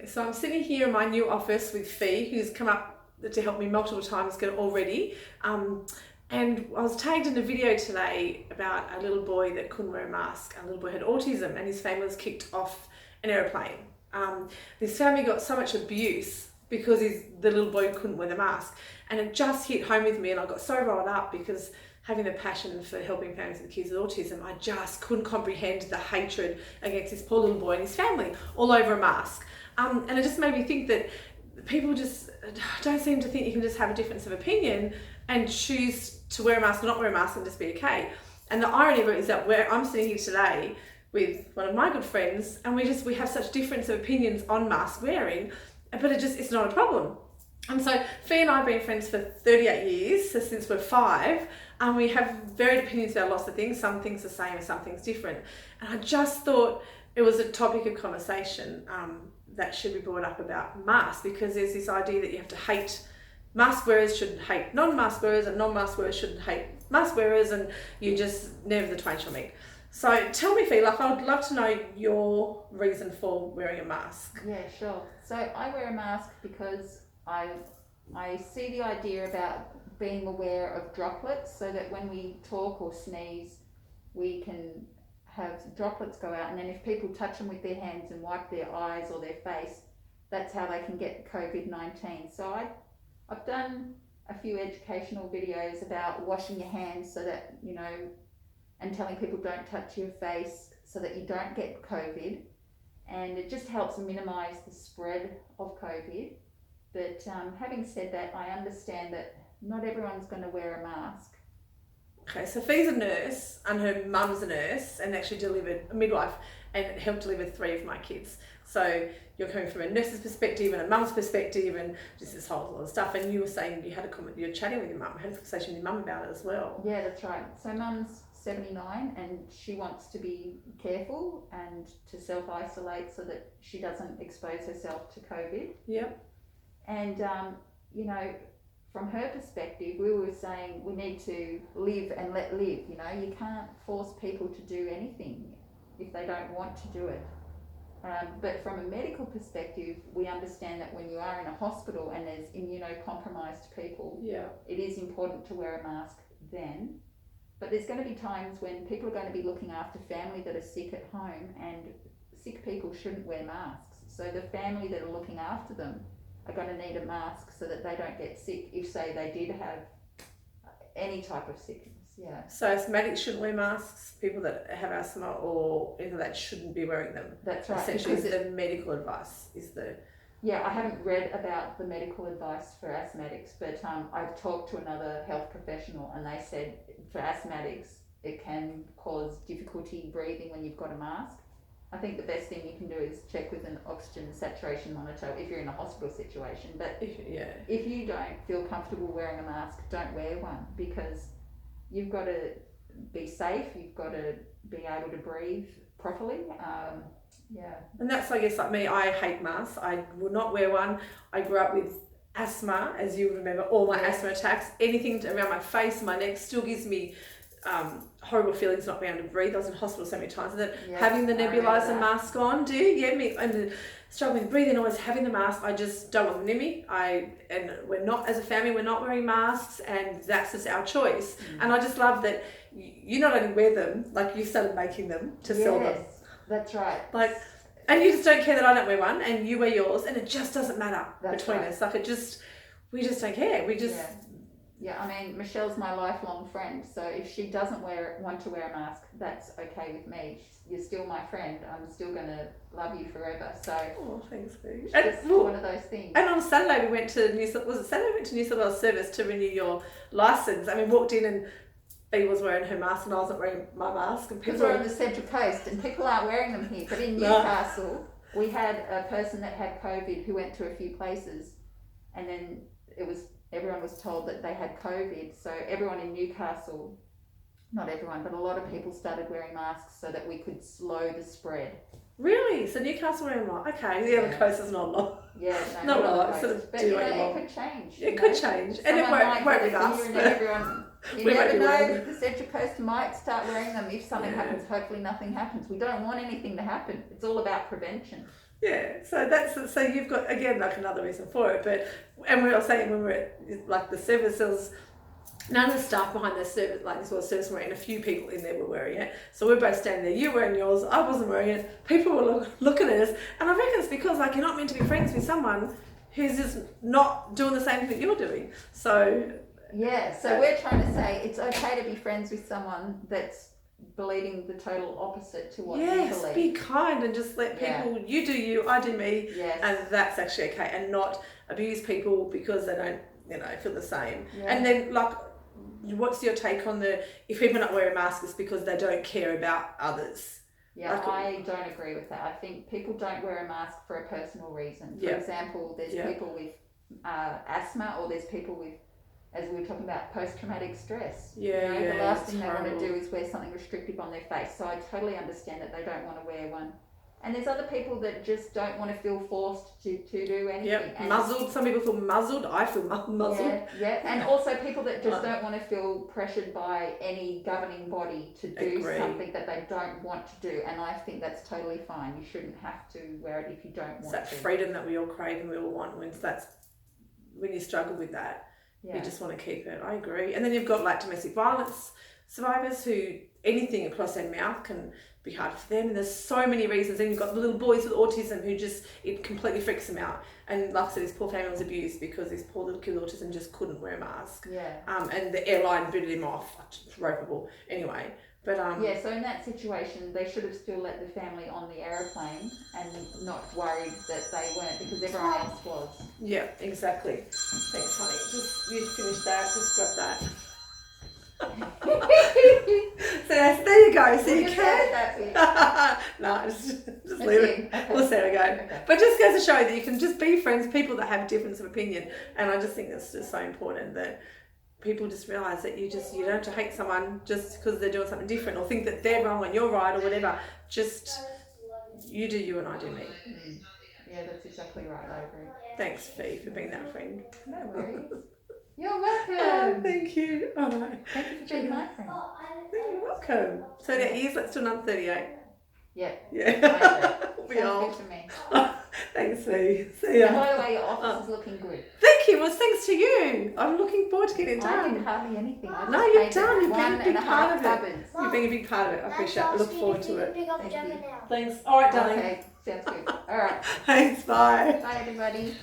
So I'm sitting here in my new office with Fee, who's come up to help me multiple times already. And I was tagged in a video today about a little boy that couldn't wear a mask. A little boy had autism and his family was kicked off an airplane. This family got so much abuse because the little boy couldn't wear the mask. And it just hit home with me, and I got so riled up because having the passion for helping families with kids with autism, I just couldn't comprehend the hatred against this poor little boy and his family all over a mask. And it just made me think that people just don't seem to think you can just have a difference of opinion and choose to wear a mask or not wear a mask and just be okay. And the irony of it is that I'm sitting here today with one of my good friends, and we have such difference of opinions on mask wearing, but it's not a problem. And so Fee and I have been friends for 38 years, so since we're 5, and we have varied opinions about lots of things, some things the same and some things different. And I just thought it was a topic of conversation that should be brought up about masks, because there's this idea that you have to hate mask wearers, shouldn't hate non-mask wearers, and non-mask wearers shouldn't hate mask wearers, and you just never the twain shall meet. So tell me, Fee, I would love to know your reason for wearing a mask. Yeah, sure. So I wear a mask because I see the idea about being aware of droplets, so that when we talk or sneeze, we can have droplets go out, and then if people touch them with their hands and wipe their eyes or their face, that's how they can get COVID-19. So I've done a few educational videos about washing your hands so that, and telling people don't touch your face so that you don't get COVID. And it just helps minimize the spread of COVID. But having said that, I understand that not everyone's going to wear a mask. Okay, so Fee's a nurse and her mum's a nurse and actually delivered a midwife and helped deliver 3 of my kids. So you're coming from a nurse's perspective and a mum's perspective and just this whole lot of stuff. And you were saying you were chatting with your mum, had a conversation with your mum about it as well. Yeah, that's right. So mum's 79 and she wants to be careful and to self-isolate so that she doesn't expose herself to COVID. Yep. And, from her perspective, we were saying we need to live and let live. You can't force people to do anything if they don't want to do it. But from a medical perspective, we understand that when you are in a hospital and there's immunocompromised people, it is important to wear a mask then. But there's going to be times when people are going to be looking after family that are sick at home, and sick people shouldn't wear masks. So the family that are looking after them are going to need a mask so that they don't get sick if, say, they did have any type of sickness. Yeah. So asthmatics shouldn't wear masks, people that have asthma or anything that shouldn't be wearing them. That's right. Essentially, the medical advice is the... Yeah, I haven't read about the medical advice for asthmatics, but I've talked to another health professional and they said for asthmatics, it can cause difficulty breathing when you've got a mask. I think the best thing you can do is check with an oxygen saturation monitor if you're in a hospital situation. But if you don't feel comfortable wearing a mask, don't wear one, because you've got to be safe, you've got to be able to breathe properly. And that's, I guess, like me, I hate masks. I will not wear one. I grew up with asthma, as you remember, all my asthma attacks. Anything around my face, my neck still gives me horrible feelings not being able to breathe. I was in hospital so many times that having the nebulizer mask on, and struggling with breathing, always having the mask, I just don't want them near me. And we're not, as a family, we're not wearing masks, and that's just our choice. And I just love that you not only wear them, like you started making them to sell them. That's right. And you just don't care that I don't wear one and you wear yours, and it just doesn't matter between us. We just don't care. We just... Yeah, I mean, Michelle's my lifelong friend, so if she doesn't want to wear a mask, that's okay with me. You're still my friend. I'm still going to love you forever. So, thanks, Boo. It's one of those things. And on Saturday we went to New South Wales Service to renew your licence. I mean, walked in and Bea was wearing her mask and I wasn't wearing my mask. And because we're on the Central Coast and people aren't wearing them here. But in Newcastle, we had a person that had COVID who went to a few places, and then everyone was told that they had COVID. So everyone in Newcastle, not everyone, but a lot of people started wearing masks so that we could slow the spread. Really? So Newcastle wearing one? Okay, the other coast is not a lot. Yeah, not a lot. Sort of but it could change. It could change. And it won't with us. You never know, the Central Coast might start wearing them if something happens. Hopefully nothing happens. We don't want anything to happen. It's all about prevention. Yeah, so you've got again like another reason for it, and we were saying when we're at like the services, none of the staff behind the service, like this was service, were wearing. A few people in there were wearing it, so we're both standing there. You wearing yours, I wasn't wearing it. People were looking at us, and I reckon it's because like you're not meant to be friends with someone who's just not doing the same thing you're doing. So yeah, so we're trying to say it's okay to be friends with someone that's believing the total opposite to what you believe. Be kind and just let people, you do you, I do me, and that's actually okay, and not abuse people because they don't, feel the same. And then like, what's your take on if people are not wearing masks it's because they don't care about others? Yeah, like, I don't agree with that. I think people don't wear a mask for a personal reason. For example, there's people with asthma, or there's people with, as we were talking about, post-traumatic stress. The last thing they want to do is wear something restrictive on their face. So I totally understand that they don't want to wear one. And there's other people that just don't want to feel forced to do anything. Yep, muzzled. Some people feel muzzled. I feel muzzled. Yeah. And also people that just don't want to feel pressured by any governing body to do something that they don't want to do. And I think that's totally fine. You shouldn't have to wear it if you don't want to. It's that freedom that we all crave and we all want. When you struggle with that, you just want to keep it. I agree. And then you've got like domestic violence survivors who anything across their mouth can be hard for them, and there's so many reasons. And you've got the little boys with autism who it completely freaks them out. And like I said, this poor family was abused because this poor little kid with autism just couldn't wear a mask. And the airline booted him off. It's ropeable. Anyway. But so in that situation, they should have still let the family on the aeroplane and not worried that they weren't, because everyone else was. Yeah, exactly. Thanks, honey. Just you finish that. Just grab that. So there you go. So you can. No, just leave it. Okay. We'll see how we go. Okay. But just goes to show that you can just be friends with people that have difference of opinion, and I just think that's just so important that people just realise that you don't have to hate someone just because they're doing something different, or think that they're wrong and you're right, or whatever. Just you do you and I do me. Yeah, that's exactly right. I agree. Thanks, Fee, for being that friend. No worries. You're welcome. Thank you. Oh, thank you for being my friend. You're welcome. So that is, let's do another 38. Yeah. We all. Good to me. Thanks, Fee. See ya. And by the way, your office is looking good. Thank you. Well, thanks to you. I'm looking forward to getting it done. I did hardly anything. No, you've done. You've been a big part of it. Cupboards. You've been a big part of it. I appreciate it. I look forward to it. Thank you. Thanks. All right, darling. Okay, sounds good. All right. Thanks. Bye. Bye, everybody.